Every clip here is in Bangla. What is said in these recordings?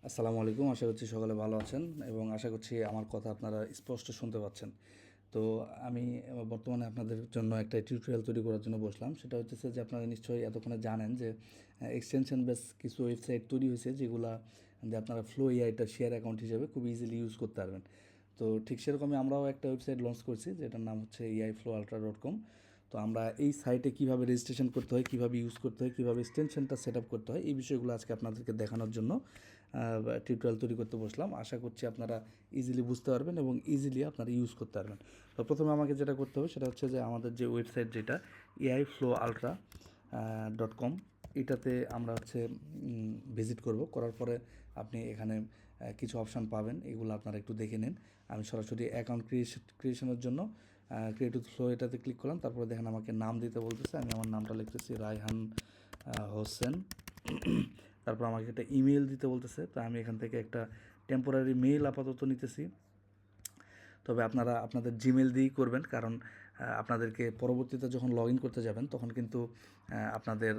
আসসালামু আলাইকুম। আশা করছি সকলে ভালো আছেন এবং আশা করছি আমার কথা আপনারা স্পষ্ট শুনতে পাচ্ছেন। তো আমি বর্তমানে আপনাদের জন্য একটা টিউটোরিয়াল তৈরি করার জন্য বসলাম। সেটা হচ্ছে যে আপনারা নিশ্চয়ই এতক্ষণে জানেন যে এক্সটেনশন বেস কিছু ওয়েবসাইট তৈরি হয়েছে যেগুলা দিয়ে আপনারা ফ্লো এআইটা শেয়ার অ্যাকাউন্ট হিসেবে খুব ইজিলি ইউজ করতে পারবেন। তো ঠিক সেরকমই আমরাও একটা ওয়েবসাইট লঞ্চ করছি যেটার নাম হচ্ছে eiflowultra.com। তো আমরা এই সাইটে কীভাবে রেজিস্ট্রেশন করতে হয়, কীভাবে ইউজ করতে হয়, কীভাবে এক্সটেনশনটা সেট আপ করতে হয়, এই বিষয়গুলো আজকে আপনাদেরকে দেখানোর জন্য টিউটোরিয়াল তৈরি করতে বসলাম। আশা করছি আপনারা ইজিলি বুঝতে পারবেন এবং ইজিলি আপনারা ইউজ করতে পারবেন। তো প্রথমে আমাকে যেটা করতে হবে সেটা হচ্ছে যে আমাদের যে ওয়েবসাইট যেটা eiflowultra.com, এটাতে আমরা হচ্ছে ভিজিট করব। করার পরে আপনি এখানে কিছু অপশান পাবেন, এগুলো আপনারা একটু দেখে নিন। আমি সরাসরি অ্যাকাউন্ট ক্রিয়েশনের জন্য ক্রিয়েট উইথ ফ্লো এটাতে ক্লিক করলাম। তারপরে দেখেন আমাকে নাম দিতে বলতেছে, আমি আমার নামটা লিখতেছি রায়হান হোসেন। তারপর আমাকে একটা ইমেল দিতে বলতেছে, তো আমি এখান থেকে একটা টেম্পোরারি মেইল আপাতত নিতেছি। তবে আপনারা আপনাদের জিমেল দিয়েই করবেন, কারণ আপনাদেরকে পরবর্তীতে যখন লগ ইন করতে যাবেন তখন কিন্তু আপনাদের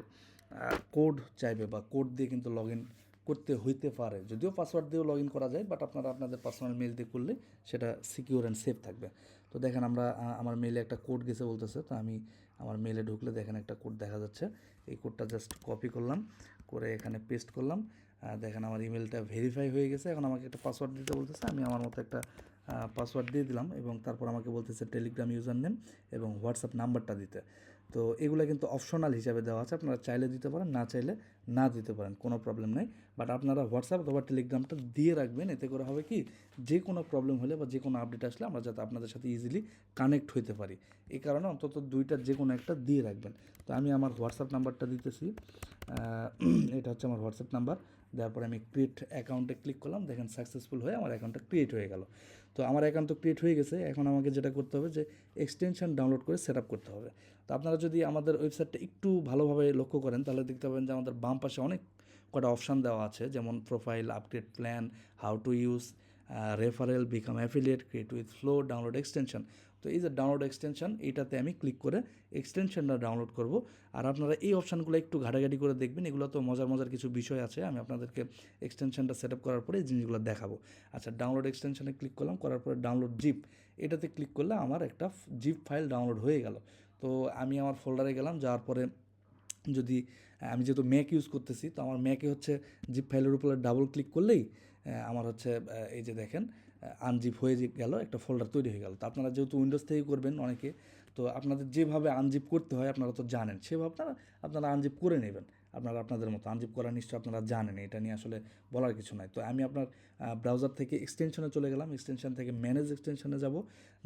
কোড চাইবে বা কোড দিয়ে কিন্তু লগ ইন করতে হইতে পারে। যদিও পাসওয়ার্ড দিয়েও লগ ইন করা যায়, বাট আপনারা আপনাদের পার্সোনাল মেল দিয়ে করলে সেটা সিকিউর অ্যান্ড সেফ থাকবে। তো দেখেন আমরা আমার মেলে একটা কোড গেছে বলতেছে, তো আমি আমার মেলে ঢুকলে দেখেন একটা কোড দেখা যাচ্ছে। এই কোডটা জাস্ট কপি করলাম, করে এখানে পেস্ট করলাম। দেখেন আমার ইমেলটা ভেরিফাই হয়ে গেছে। এখন আমাকে একটা পাসওয়ার্ড দিতে বলতেছে, আমি আমার মতো একটা পাসওয়ার্ড দিয়ে দিলাম এবং তারপর আমাকে বলতেছে টেলিগ্রাম ইউজার নেম এবং হোয়াটসঅ্যাপ নাম্বারটা দিতে। তো এগুলো কিন্তু অপশনাল হিসাবে দেওয়া আছে, আপনারা চাইলে দিতে পারেন, না চাইলে না দিতে পারেন, কোনো প্রবলেম নেই। বাট আপনারা হোয়াটসঅ্যাপ অথবা টেলিগ্রামটা দিয়ে রাখবেন। এতে করে হবে কি, যে কোনো প্রবলেম হলে বা যে কোনো আপডেট আসলে আমরা যাতে আপনাদের সাথে ইজিলি কানেক্ট হইতে পারি, এই কারণে অন্তত দুইটার যে কোনো একটা দিয়ে রাখবেন। তো আমি আমার হোয়াটসঅ্যাপ নাম্বারটা দিতেছি। এটা হচ্ছে আমার হোয়াটসঅ্যাপ নাম্বার। দেওয়ার পরে আমি ক্রিয়েট অ্যাকাউন্টে ক্লিক করলাম। দেখেন সাকসেসফুল হয়ে আমার অ্যাকাউন্টটা ক্রিয়েট হয়ে গেল। তো আমার অ্যাকাউন্ট তো ক্রিয়েট হয়ে গেছে। এখন আমাকে যেটা করতে হবে যে এক্সটেনশন ডাউনলোড করে সেট আপ করতে হবে। তো আপনারা যদি আমাদের ওয়েবসাইটটা একটু ভালোভাবে লক্ষ্য করেন তাহলে দেখতে পাবেন যে আমাদের বাম পাশে অনেক কটা অপশান দেওয়া আছে, যেমন profile, upgrade plan, how to use, referral, become affiliate, create with flow, download extension. তো এই যে ডাউনলোড এক্সটেনশন, এইটাতে আমি ক্লিক করে এক্সটেনশনটা ডাউনলোড করব। আর আপনারা এই অপশানগুলো একটু ঘাটাঘাটি করে দেখবেন, এগুলো তো মজার মজার কিছু বিষয় আছে। আমি আপনাদেরকে এক্সটেনশনটা সেট আপ করার পরে এই জিনিসগুলো দেখাবো। আচ্ছা, ডাউনলোড এক্সটেনশনে ক্লিক করলাম, করার পরে ডাউনলোড জিপ, এটাতে ক্লিক করলে আমার একটা জিপ ফাইল ডাউনলোড হয়ে গেল। তো আমি আমার ফোল্ডারে গেলাম, যাওয়ার পরে যদি আমি যেহেতু ম্যাক ইউজ করতেছি, তো আমার ম্যাকে হচ্ছে জিপ ফাইলের উপরে ডাবল ক্লিক করলেই আমার হচ্ছে এই যে দেখেন আনজিপ হয়ে গেল, একটা ফোল্ডার তৈরি হয়ে গেল। তো আপনারা যেহেতু উইন্ডোজ থেকে করবেন অনেকে, তো আপনাদের যেভাবে আনজিপ করতে হয় আপনারা তো জানেন, সেভাবে আপনারা আনজিপ করে নেবেন। আপনারা আপনাদের মতো আনজিপ করা নিশ্চয় আপনারা জানেন, এটা নিয়ে আসলে বলার কিছু নাই। তো আমি আপনার ব্রাউজার থেকে এক্সটেনশনে চলে গেলাম, এক্সটেনশন থেকে ম্যানেজ এক্সটেনশনে যাব।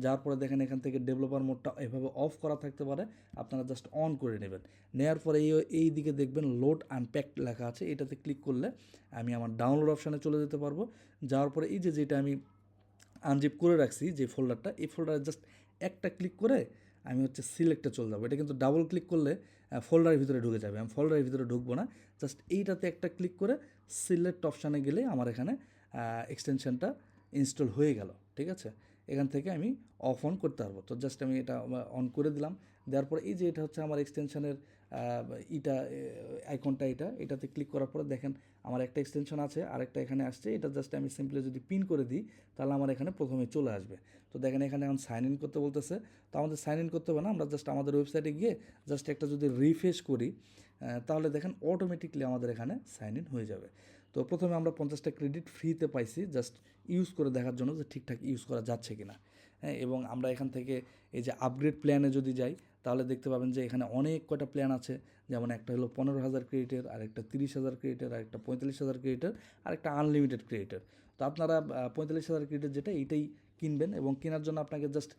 যাওয়ার পরে দেখেন এখান থেকে ডেভেলপার মোডটা এভাবে অফ করা থাকতে পারে, আপনারা জাস্ট অন করে নেবেন। নেওয়ার পরে এই দিকে দেখবেন লোড আনপ্যাকড লেখা আছে, এটাতে ক্লিক করলে আমি আমার ডাউনলোড অপশানে চলে যেতে পারবো। যাওয়ার পরে এই যে যেটা আমি আনজিপ করে রাখছি যে ফোল্ডারটা, এই ফোল্ডারে জাস্ট একটা ক্লিক করে আমি হচ্ছে সিলেক্টে চলে যাবো। এটা কিন্তু ডাবল ক্লিক করলে ফোল্ডারের ভিতরে ঢুকে যাবে, আমি ফোল্ডারের ভিতরে ঢুকবো না। জাস্ট এইটাতে একটা ক্লিক করে সিলেক্ট অপশানে গেলে আমার এখানে এক্সটেনশনটা ইনস্টল হয়ে গেল। ঠিক আছে, এখান থেকে আমি অফ অন করতে পারবো। তো জাস্ট আমি এটা অন করে দিলাম। দেওয়ার পরে এই যে এটা হচ্ছে আমার এক্সটেনশনের ইটা আইকনটা, এটাতে ক্লিক করার পরে দেখেন আমার একটা এক্সটেনশন আছে, আরেকটা এখানে আসছে। এটা জাস্ট আমি সিম্পলি যদি পিন করে দিই তাহলে আমার এখানে প্রথমে চলে আসবে। তো দেখেন এখানে এখন সাইন ইন করতে বলতেছে, তো আমাদের সাইন ইন করতে হবে না, আমরা জাস্ট আমাদের ওয়েবসাইটে গিয়ে জাস্ট একটা যদি রিফ্রেশ করি তাহলে দেখেন অটোমেটিকলি আমাদের এখানে সাইন ইন হয়ে যাবে। তো প্রথমে আমরা 50টা ক্রেডিট ফ্রিতে পাইছি, জাস্ট ইউজ করে দেখার জন্য যে ঠিকঠাক ইউজ করা যাচ্ছে কি না। হ্যাঁ, এবং আমরা এখান থেকে এই যে আপগ্রেড প্ল্যানে যদি যাই তাহলে দেখতে পাবেন যে এখানে অনেক কয়টা প্ল্যান আছে। যেমন একটা হলো 15,000 ক্রেডিটের, আরেকটা 30,000 ক্রেডিটের, আরেকটা 45,000 ক্রেডিটের, আরেকটা আনলিমিটেড ক্রেডিটের। তো আপনারা 45,000 ক্রেডিট যেটা, এইটাই কিনবেন এবং কেনার জন্য আপনাকে জাস্ট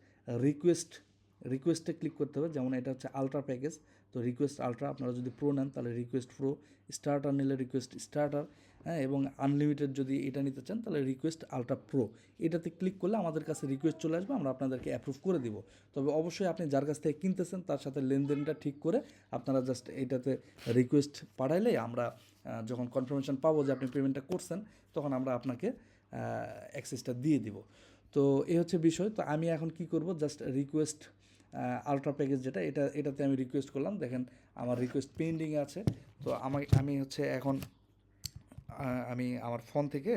রিকোয়েস্টে ক্লিক করতে হবে। যেমন এটা হচ্ছে আলট্রা প্যাকেজ, তো রিকোয়েস্ট আলট্রা। আপনারা যদি প্রো নেন তাহলে রিকোয়েস্ট প্রো, স্টার্টার নিলে রিকোয়েস্ট স্টার্টার, হ্যাঁ, এবং আনলিমিটেড যদি এটা নিতে চান তাহলে রিকোয়েস্ট আলট্রা প্রো। এটাতে ক্লিক করলে আমাদের কাছে রিকোয়েস্ট চলে আসবে, আমরা আপনাদেরকে অ্যাপ্রুভ করে দিব। তবে অবশ্যই আপনি যার কাছ থেকে কিনতেছেন তার সাথে লেনদেনটা ঠিক করে আপনারা জাস্ট এটাতে রিকোয়েস্ট পাঠাইলেই আমরা যখন কনফার্মেশন পাবো যে আপনি পেমেন্টটা করছেন, তখন আমরা আপনাকে অ্যাক্সেসটা দিয়ে দিব। তো এই হচ্ছে বিষয়। তো আমি এখন কি করব, জাস্ট রিকোয়েস্ট আলট্রা প্যাকেজ যেটা, এটাতে আমি রিকোয়েস্ট করলাম। দেখেন আমার রিকোয়েস্ট পেন্ডিংয়ে আছে। তো আমি হচ্ছে এখন আমি আমার ফোন থেকে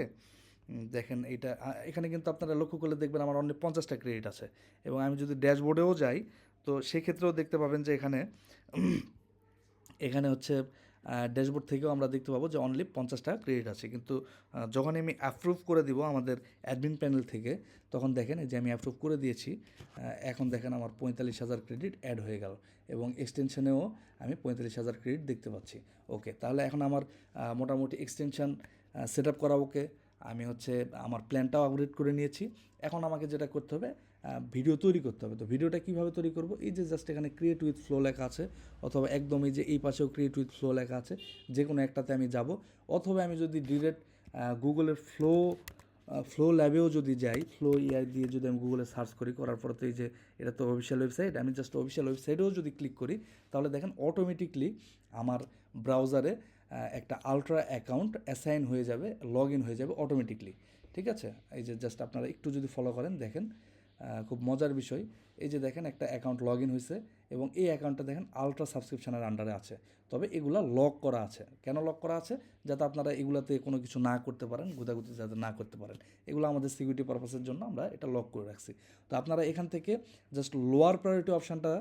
দেখেন এইটা এখানে কিন্তু আপনারা লক্ষ্য করলে দেখবেন আমার অনলি 50টা ক্রেডিট আছে। এবং আমি যদি ড্যাশবোর্ডেও যাই তো সেক্ষেত্রেও দেখতে পাবেন যে এখানে এখানে হচ্ছে ড্যাশবোর্ড থেকেও আমরা দেখতে পাবো যে অনলি 50টা ক্রেডিট আছে। কিন্তু যখন আমি অ্যাপ্রুভ করে দিব আমাদের অ্যাডমিন প্যানেল থেকে, তখন দেখেন এই যে আমি অ্যাপ্রুভ করে দিয়েছি। এখন দেখেন আমার 45,000 ক্রেডিট অ্যাড হয়ে গেল এবং এক্সটেনশনেও আমি 45,000 ক্রেডিট দেখতে পাচ্ছি। ওকে, তাহলে এখন আমার মোটামুটি এক্সটেনশন সেট আপ করা ওকে। আমি হচ্ছে আমার প্ল্যানটাও আপগ্রেড করে নিয়েছি। এখন আমাকে যেটা করতে হবে, ভিডিও তৈরি করতে হবে। তো ভিডিওটা কীভাবে তৈরি করব, এই যে জাস্ট এখানে ক্রিয়েট উইথ ফ্লো লেখা আছে, অথবা একদম এই যে এই পাশেও ক্রিয়েট উইথ ফ্লো লেখা আছে, যে কোনো একটাতে আমি যাব। অথবা আমি যদি ডিরেক্ট গুগলের ফ্লো ল্যাবেও যদি যাই, ফ্লো ইআই দিয়ে যদি আমি গুগলে সার্চ করি, করার পরে তো এই যে এটা তো অফিসিয়াল ওয়েবসাইট, আমি জাস্ট অফিসিয়াল ওয়েবসাইটেও যদি ক্লিক করি, তাহলে দেখেন অটোমেটিকলি আমার ব্রাউজারে একটা আলট্রা অ্যাকাউন্ট অ্যাসাইন হয়ে যাবে, লগ ইন হয়ে যাবে অটোমেটিকলি। ঠিক আছে, এই যে জাস্ট আপনারা একটু যদি ফলো করেন দেখেন খুব মজার বিষয়। এই যে দেখেন একটা অ্যাকাউন্ট লগ ইন হয়েছে এবং এই অ্যাকাউন্টটা দেখেন আলট্রা সাবস্ক্রিপশনের আন্ডারে আছে। তবে এগুলা লক করা আছে। কেন লক করা আছে? যাতে আপনারা এগুলাতে কোনো কিছু না করতে পারেন, গুতাগুতি যাতে না করতে পারেন। এগুলো আমাদের সিকিউরিটি পারপাসের জন্য আমরা এটা লক করে রাখছি। তো আপনারা এখান থেকে জাস্ট লোয়ার প্রায়োরিটি অপশানটা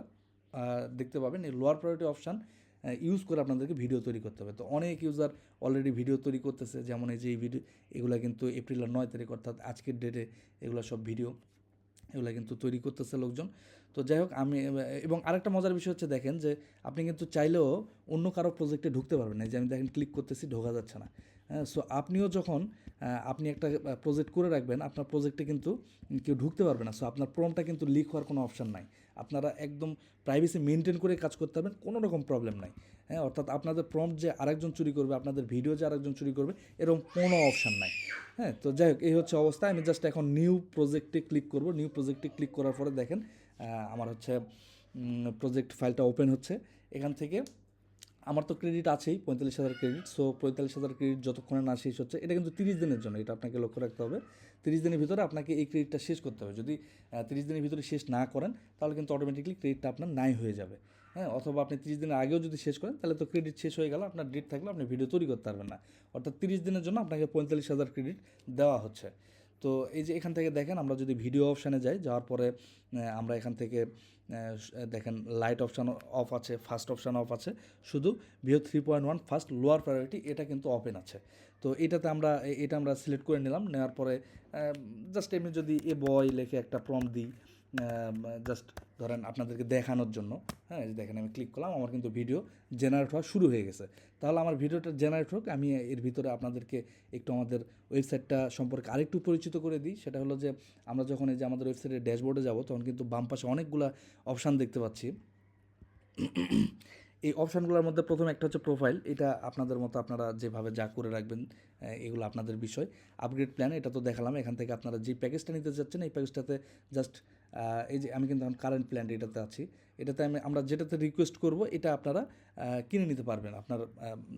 দেখতে পাবেন। এই লোয়ার প্রায়োরিটি অপশান ইউজ করে আপনাদেরকে ভিডিও তৈরি করতে হবে। তো অনেক ইউজার অলরেডি ভিডিও তৈরি করতেছে, যেমন এই যে এই ভিডিও, এগুলো কিন্তু এপ্রিলের 9 তারিখ অর্থাৎ আজকের ডেটে এগুলো সব ভিডিও, এগুলো কিন্তু তৈরি করতেছে লোকজন। তো যাই হোক, আমি এবং আরেকটা মজার বিষয় হচ্ছে দেখেন যে আপনি কিন্তু চাইলেও অন্য কারো প্রজেক্টে ঢুকতে পারবেন না। যে আমি দেখেন ক্লিক করতেছি, ঢোকা যাচ্ছে না। হ্যাঁ, সো আপনিও যখন আপনি একটা প্রজেক্ট করে রাখবেন, আপনার প্রজেক্টে কিন্তু কেউ ঢুকতে পারবে না। সো আপনার প্রম্পটটা কিন্তু লিক হওয়ার কোনো অপশান নাই। আপনারা একদম প্রাইভেসি মেনটেন করে কাজ করতে পারবেন, কোনো রকম প্রবলেম নাই। হ্যাঁ, অর্থাৎ আপনাদের প্রম্পট যে আরেকজন চুরি করবে, আপনাদের ভিডিও যে আরেকজন চুরি করবে, এরকম কোনো অপশান নাই। হ্যাঁ, তো যাই হোক, এই হচ্ছে অবস্থা। আমি জাস্ট এখন নিউ প্রজেক্টে ক্লিক করব। নিউ প্রজেক্টে ক্লিক করার পরে দেখেন আমার হচ্ছে প্রজেক্ট ফাইলটা ওপেন হচ্ছে। এখান থেকে আমার তো ক্রেডিট আছেই 45,000 ক্রেডিট। সো 45,000 ক্রেডিট যতক্ষণে না শেষ হচ্ছে, এটা কিন্তু 30 দিনের জন্য, এটা আপনাকে লক্ষ্য রাখতে হবে। 30 দিনের ভিতরে আপনাকে এই ক্রেডিটটা শেষ করতে হবে। যদি 30 দিনের ভিতরে শেষ না করেন, তাহলে কিন্তু অটোমেটিকলি ক্রেডিটটা আপনার নাই হয়ে যাবে। হ্যাঁ, অথবা আপনি 30 দিনের আগেও যদি শেষ করেন, তাহলে তো ক্রেডিট শেষ হয়ে গেল, আপনার ডেট থাকলে আপনি ভিডিও তৈরি করতে পারবেন না। অর্থাৎ 30 দিনের জন্য আপনাকে 45,000 ক্রেডিট দেওয়া হচ্ছে। তো এই যে এখান থেকে দেখেন, আমরা যদি ভিডিও অপশানে যাই, যাওয়ার পরে আমরা এখান থেকে দেখেন লাইট অপশান অফ আছে, ফার্স্ট অপশান অফ আছে, শুধু ভিও 3.1 ফার্স্ট লোয়ার প্রায়োরিটি এটা কিন্তু ওপেন আছে। তো এটাতে এটা আমরা সিলেক্ট করে নিলাম। নেওয়ার পরে জাস্ট এমনি যদি এ বয় লিখে একটা প্রম্পট দিই, জাস্ট ধরেন আপনাদেরকে দেখানোর জন্য। হ্যাঁ, দেখেন আমি ক্লিক করলাম, আমার কিন্তু ভিডিও জেনারেট হওয়া শুরু হয়ে গেছে। তাহলে আমার ভিডিওটা জেনারেট হোক, আমি এর ভিতরে আপনাদেরকে একটু আমাদের ওয়েবসাইটটা সম্পর্কে আরেকটু পরিচিত করে দিই। সেটা হলো যে আমরা যখন এই যে আমাদের ওয়েবসাইটের ড্যাশবোর্ডে যাব, তখন কিন্তু বাম পাশে অনেকগুলো অপশান দেখতে পাচ্ছি। এই অপশানগুলোর মধ্যে প্রথম একটা হচ্ছে প্রোফাইল। এটা আপনাদের মতো আপনারা যেভাবে যা করে রাখবেন, এগুলো আপনাদের বিষয়। আপগ্রেড প্ল্যান, এটা তো দেখালাম। এখান থেকে আপনারা যে প্যাকেজটা নিতে চাচ্ছেন, এই প্যাকেজটাতে জাস্ট এই যে আমি কিন্তু এখন কারেন্ট প্ল্যানটা এটাতে আছি। এটাতে আমরা যেটাতে রিকোয়েস্ট করব, এটা আপনারা কিনে নিতে পারবেন।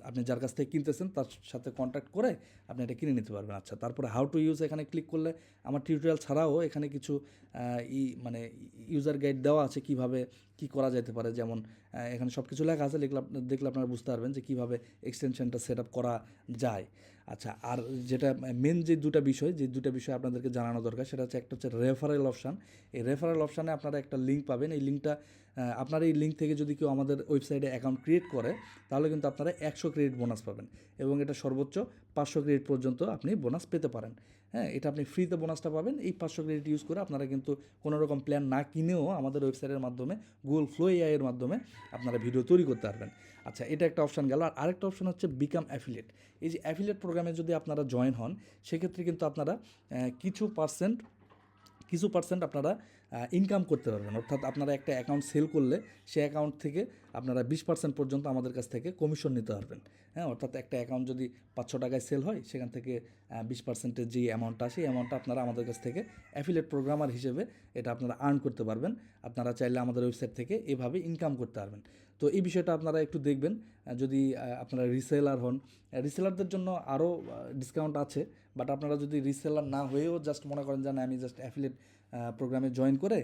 আপনি যার কাছ থেকে কিনতেছেন তার সাথে কন্ট্যাক্ট করে আপনি এটা কিনে নিতে পারবেন। আচ্ছা, তারপরে হাউ টু ইউজ এখানে ক্লিক করলে আমার টিউটোরিয়াল ছাড়াও এখানে কিছু মানে ইউজার গাইড দেওয়া আছে, কিভাবে কি করা যেতে পারে। যেমন এখানে সব কিছু লেখা আছে, দেখলে আপনারা বুঝতে পারবেন যে কীভাবে এক্সটেনশনটা সেট আপ করা যায়। আচ্ছা, আর যেটা মেন যে দুটা বিষয় আপনাদেরকে জানানো দরকার, সেটা হচ্ছে একটা হচ্ছে রেফারেল অপশান। এই রেফারেল অপশানে আপনারা একটা লিঙ্ক পাবেন। এই লিঙ্কটা আপনার এই লিঙ্ক থেকে যদি কেউ আমাদের ওয়েবসাইটে অ্যাকাউন্ট ক্রিয়েট করে, তাহলে কিন্তু আপনারা 100 ক্রেডিট বোনাস পাবেন এবং এটা সর্বোচ্চ 500 ক্রেডিট পর্যন্ত আপনি বোনাস পেতে পারেন। হ্যাঁ, এটা আপনি ফ্রিতে বোনাসটা পাবেন। এই 500 ক্রেডিট ইউজ করে আপনারা কিন্তু কোনো রকম প্ল্যান না কিনেও আমাদের ওয়েবসাইটের মাধ্যমে গুগল ফ্লো এআই এর মাধ্যমে আপনারা ভিডিও তৈরি করতে পারবেন। আচ্ছা, এটা একটা অপশান গেল। আর আরেকটা অপশান হচ্ছে বিকাম অ্যাফিলিয়েট। এই যে অ্যাফিলিয়েট প্রোগ্রামে যদি আপনারা জয়েন হন, সেক্ষেত্রে কিন্তু আপনারা কিছু পার্সেন্ট আপনারা ইনকাম করতে পারবেন। অর্থাৎ আপনারা একটা অ্যাকাউন্ট সেল করলে সেই অ্যাকাউন্ট থেকে আপনারা 20% পর্যন্ত আমাদের কাছ থেকে কমিশন নিতে পারবেন। হ্যাঁ, অর্থাৎ একটা অ্যাকাউন্ট যদি 500 টাকায় সেল হয়, সেখান থেকে 20%-এর যে অ্যামাউন্টটা আসে, এই অ্যামাউন্টটা আপনারা আমাদের কাছ থেকে অ্যাফিলিয়েট প্রোগ্রামার হিসেবে এটা আপনারা আর্ন করতে পারবেন। আপনারা চাইলে আমাদের ওয়েবসাইট থেকে এভাবে ইনকাম করতে পারবেন। তো এই বিষয়টা আপনারা একটু দেখবেন। যদি আপনারা রিসেলার হন, রিসেলারদের জন্য আরও ডিসকাউন্ট আছে। বাট আপনারা যদি রিসেলার না হয়েও জাস্ট মনে করেন যে না, আমি জাস্ট অ্যাফিলিয়েট প্রোগ্রামে জয়েন করে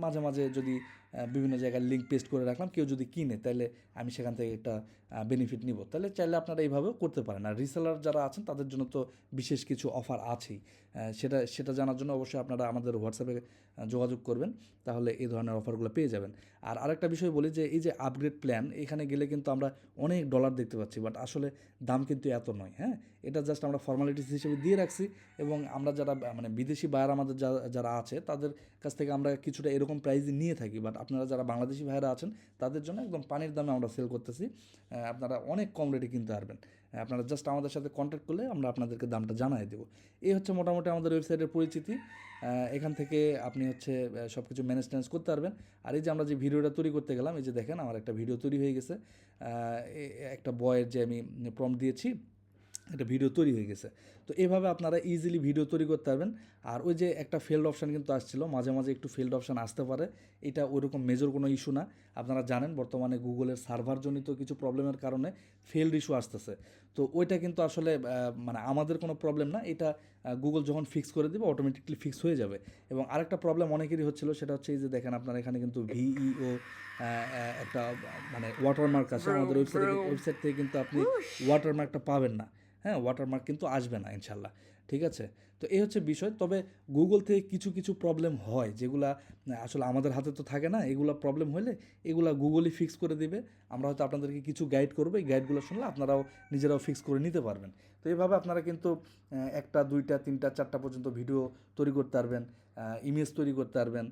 মাঝে মাঝে যদি বিভিন্ন জায়গায় লিঙ্ক পেস্ট করে রাখলাম, কেউ যদি কিনে তাহলে আমি সেখান থেকে একটা বেনিফিট নিব। তাহলে চাইলে আপনারা এইভাবেও করতে পারেন। আর রিসেলার যারা আছেন তাদের জন্য তো বিশেষ কিছু অফার আছেই। সেটা সেটা জানার জন্য অবশ্যই আপনারা আমাদের হোয়াটসঅ্যাপে যোগাযোগ করবেন, তাহলে এই ধরনের অফারগুলো পেয়ে যাবেন। আর আরেকটা বিষয় বলি যে এই যে আপগ্রেড প্ল্যান, এখানে গেলে কিন্তু আমরা অনেক ডলার দেখতে পাচ্ছি, বাট আসলে দাম কিন্তু এত নয়। হ্যাঁ, এটা জাস্ট আমরা ফর্মালিটিস হিসেবে দিয়ে রাখছি, এবং আমরা যারা মানে বিদেশি বায়ার আমাদের যারা আছে তাদের কাছ থেকে আমরা কিছুটা এরকম প্রাইস নিয়ে থাকি, বাট আপনারা যারা বাংলাদেশি ভাইয়েরা আছেন তাদের জন্য একদম পানির দামে আমরা সেল করতেছি। আপনারা অনেক কম রেটে কিনতে পারবেন। আপনারা জাস্ট আমাদের সাথে কন্ট্যাক্ট করলে আমরা আপনাদেরকে দামটা জানাই দেবো। এই হচ্ছে মোটামুটি আমাদের ওয়েবসাইটের পরিচিতি। এখান থেকে আপনি হচ্ছে সব কিছু ম্যানেজ ট্যানেজ করতে পারবেন। আর এই যে আমরা যে ভিডিওটা তৈরি করতে গেলাম, এই যে দেখেন আমার একটা ভিডিও তৈরি হয়ে গেছে। একটা বয়ের যে আমি প্রম্পট দিয়েছি, একটা ভিডিও তৈরি হয়ে গেছে। তো এভাবে আপনারা ইজিলি ভিডিও তৈরি করতে পারবেন। আর ওই যে একটা ফেল্ড অপশান কিন্তু আসছিল, মাঝে মাঝে একটু ফেল্ড অপশান আসতে পারে, এটা ওইরকম মেজর কোনো ইস্যু না। আপনারা জানেন বর্তমানে গুগলের সার্ভারজনিত কিছু প্রবলেমের কারণে ফেল্ড ইস্যু আসতেছে। তো ওইটা কিন্তু আসলে মানে আমাদের কোনো প্রবলেম না, এটা গুগল যখন ফিক্স করে দেবে অটোমেটিকলি ফিক্স হয়ে যাবে। এবং আরেকটা প্রবলেম অনেকেরই হচ্ছিল, সেটা হচ্ছে এই যে দেখেন আপনার এখানে কিন্তু ভিইও একটা মানে ওয়াটারমার্ক আছে। আমাদের ওয়েবসাইট থেকে কিন্তু আপনি ওয়াটারমার্কটা পাবেন না। হ্যাঁ, ওয়াটারমার্ক কিন্তু আসবে না ইনশাল্লাহ। ঠিক আছে, তো এই হচ্ছে বিষয়। তবে গুগল থেকে কিছু কিছু প্রবলেম হয় যেগুলা আসলে আমাদের হাতে তো থাকে না। এগুলা প্রবলেম হলে এগুলা গুগলই ফিক্স করে দিবে। আমরা হয়তো আপনাদেরকে কিছু গাইড করবো, এই গাইডগুলো শুনলে আপনারাও নিজেরাও ফিক্স করে নিতে পারবেন। তো এইভাবে আপনারা কিন্তু একটা দুইটা তিনটা চারটা পর্যন্ত ভিডিও তৈরি করতে পারবেন, ইমেজ তৈরি করতে পারবেন।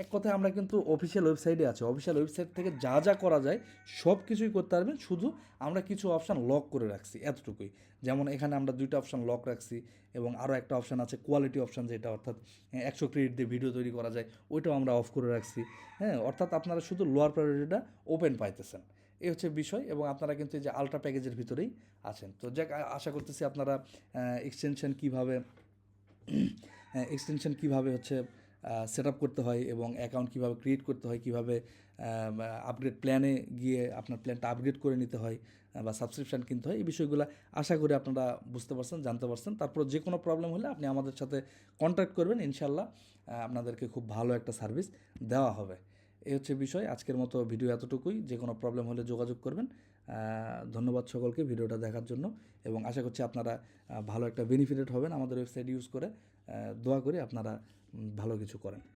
এক কথায় আমরা কিন্তু অফিসিয়াল ওয়েবসাইটে আছে, অফিসিয়াল ওয়েবসাইট থেকে যা যা করা যায় সব কিছুই করতে পারবেন, শুধু আমরা কিছু অপশান লক করে রাখছি এতটুকুই। যেমন এখানে আমরা দুইটা অপশান লক রাখছি, এবং আরও একটা অপশান আছে কোয়ালিটি অপশান, যেটা অর্থাৎ 100 ক্রেডিট দিয়ে ভিডিও তৈরি করা যায়, ওইটাও আমরা অফ করে রাখছি। হ্যাঁ, অর্থাৎ আপনারা শুধু লোয়ার প্রায়োরিটিটা ওপেন পাইতেছেন, এই হচ্ছে বিষয়। এবং আপনারা কিন্তু এই যে আলট্রা প্যাকেজের ভিতরেই আছেন। তো যাক, আশা করতেছি আপনারা এক্সটেনশন কীভাবে হচ্ছে সেট আপ করতে হয়, এবং অ্যাকাউন্ট কীভাবে ক্রিয়েট করতে হয়, কীভাবে আপগ্রেড প্ল্যানে গিয়ে আপনার প্ল্যানটা আপগ্রেড করে নিতে হয় বা সাবস্ক্রিপশান কিনতে হয়, এই বিষয়গুলো আশা করি আপনারা বুঝতে পারছেন, জানতে পারছেন। তারপর যে কোনো প্রবলেম হলে আপনি আমাদের সাথে কন্ট্যাক্ট করবেন, ইনশাল্লাহ আপনাদেরকে খুব ভালো একটা সার্ভিস দেওয়া হবে। এই হচ্ছে বিষয়। আজকের মতো ভিডিও এতটুকুই। যে কোনো প্রবলেম হলে যোগাযোগ করবেন। ধন্যবাদ সকলকে ভিডিওটা দেখার জন্য, এবং আশা করছি আপনারা ভালো একটা বেনিফিটেড হবেন আমাদের ওয়েবসাইট ইউজ করে। দোয়া করি আপনারা ভালো কিছু করেন।